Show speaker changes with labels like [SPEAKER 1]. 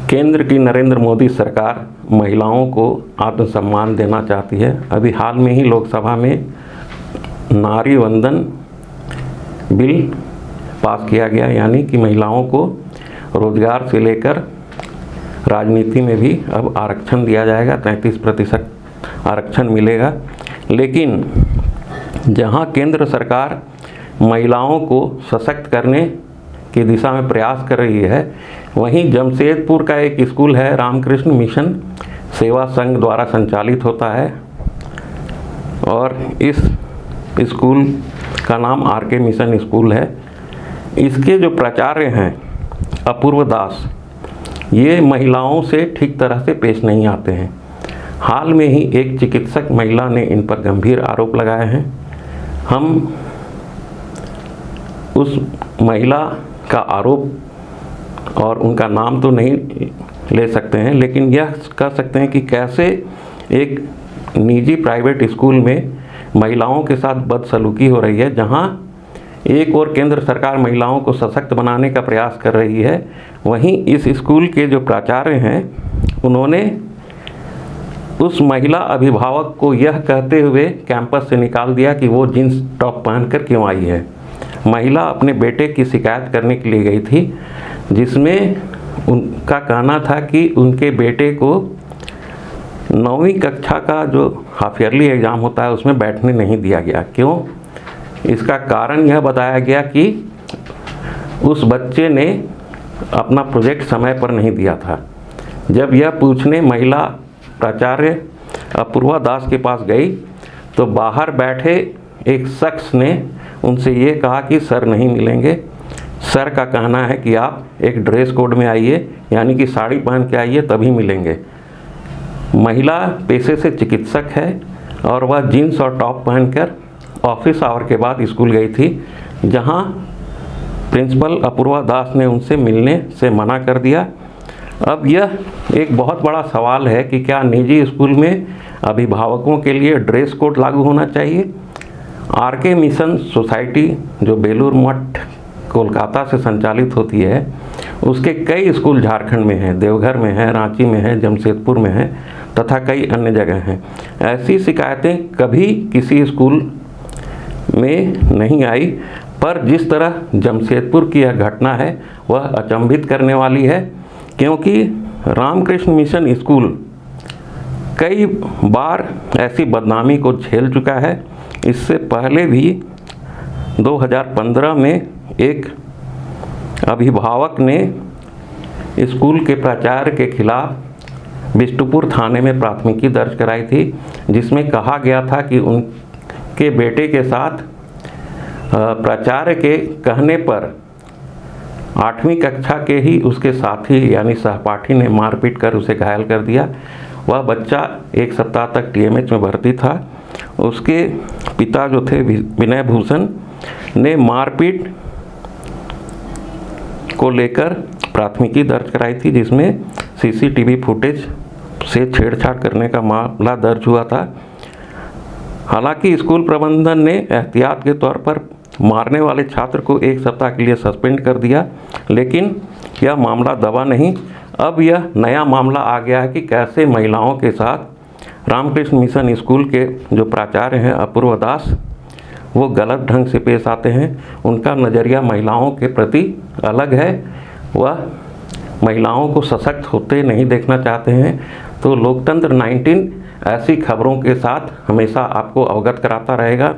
[SPEAKER 1] केंद्र की नरेंद्र मोदी सरकार महिलाओं को आत्मसम्मान देना चाहती है। अभी हाल में ही लोकसभा में नारी वंदन बिल पास किया गया, यानी कि महिलाओं को रोजगार से लेकर राजनीति में भी अब आरक्षण दिया जाएगा, 33% आरक्षण मिलेगा। लेकिन जहां केंद्र सरकार महिलाओं को सशक्त करने की दिशा में प्रयास कर रही है, वहीं जमशेदपुर का एक स्कूल है, रामकृष्ण मिशन सेवा संघ द्वारा संचालित होता है और इस स्कूल का नाम आर.के. मिशन स्कूल है। इसके जो प्राचार्य हैं अपूर्व दास, ये महिलाओं से ठीक तरह से पेश नहीं आते हैं। हाल में ही एक चिकित्सक महिला ने इन पर गंभीर आरोप लगाए हैं। हम उस महिला का आरोप और उनका नाम तो नहीं ले सकते हैं, लेकिन यह कह सकते हैं कि कैसे एक निजी प्राइवेट स्कूल में महिलाओं के साथ बदसलूकी हो रही है। जहां एक और केंद्र सरकार महिलाओं को सशक्त बनाने का प्रयास कर रही है, वहीं इस स्कूल के जो प्राचार्य हैं उन्होंने उस महिला अभिभावक को यह कहते हुए कैंपस से निकाल दिया कि वो जींस टॉप पहनकर क्यों आई है। महिला अपने बेटे की शिकायत करने के लिए गई थी, जिसमें उनका कहना था कि उनके बेटे को 9वीं कक्षा का जो हाफ ईयरली एग्ज़ाम होता है उसमें बैठने नहीं दिया गया। क्यों? इसका कारण यह बताया गया कि उस बच्चे ने अपना प्रोजेक्ट समय पर नहीं दिया था। जब यह पूछने महिला प्राचार्य अपूर्वा दास के पास गई तो बाहर बैठे एक शख्स ने उनसे ये कहा कि सर नहीं मिलेंगे। सर का कहना है कि आप एक ड्रेस कोड में आइए, यानी कि साड़ी पहन के आइए, तभी मिलेंगे। महिला पेशे से चिकित्सक है और वह जीन्स और टॉप पहनकर ऑफिस आवर के बाद स्कूल गई थी, जहां प्रिंसिपल अपूर्वा दास ने उनसे मिलने से मना कर दिया। अब यह एक बहुत बड़ा सवाल है कि क्या निजी स्कूल में अभिभावकों के लिए ड्रेस कोड लागू होना चाहिए? आर.के. मिशन सोसाइटी जो बेलूर मठ कोलकाता से संचालित होती है, उसके कई स्कूल झारखंड में हैं, देवघर में है, रांची में है, जमशेदपुर में है तथा कई अन्य जगह हैं। ऐसी शिकायतें कभी किसी स्कूल में नहीं आई, पर जिस तरह जमशेदपुर की यह घटना है वह अचंभित करने वाली है, क्योंकि रामकृष्ण मिशन स्कूल कई बार ऐसी बदनामी को झेल चुका है। इससे पहले भी 2015 में एक अभिभावक ने स्कूल के प्राचार्य के खिलाफ बिष्टुपुर थाने में प्राथमिकी दर्ज कराई थी, जिसमें कहा गया था कि उनके बेटे के साथ प्राचार्य के कहने पर 8वीं कक्षा के ही उसके साथी यानी सहपाठी ने मारपीट कर उसे घायल कर दिया। वह बच्चा 1 सप्ताह तक टीएमएच में भर्ती था। उसके पिता जो थे विनय भूषण ने मारपीट को लेकर प्राथमिकी दर्ज कराई थी, जिसमें सीसीटीवी फुटेज से छेड़छाड़ करने का मामला दर्ज हुआ था। हालांकि स्कूल प्रबंधन ने एहतियात के तौर पर मारने वाले छात्र को 1 सप्ताह के लिए सस्पेंड कर दिया, लेकिन यह मामला दबा नहीं। अब यह नया मामला आ गया है कि कैसे महिलाओं के साथ रामकृष्ण मिशन स्कूल के जो प्राचार्य हैं अपूर्व दास, वो गलत ढंग से पेश आते हैं। उनका नज़रिया महिलाओं के प्रति अलग है, वह महिलाओं को सशक्त होते नहीं देखना चाहते हैं। तो लोकतंत्र 19 ऐसी खबरों के साथ हमेशा आपको अवगत कराता रहेगा।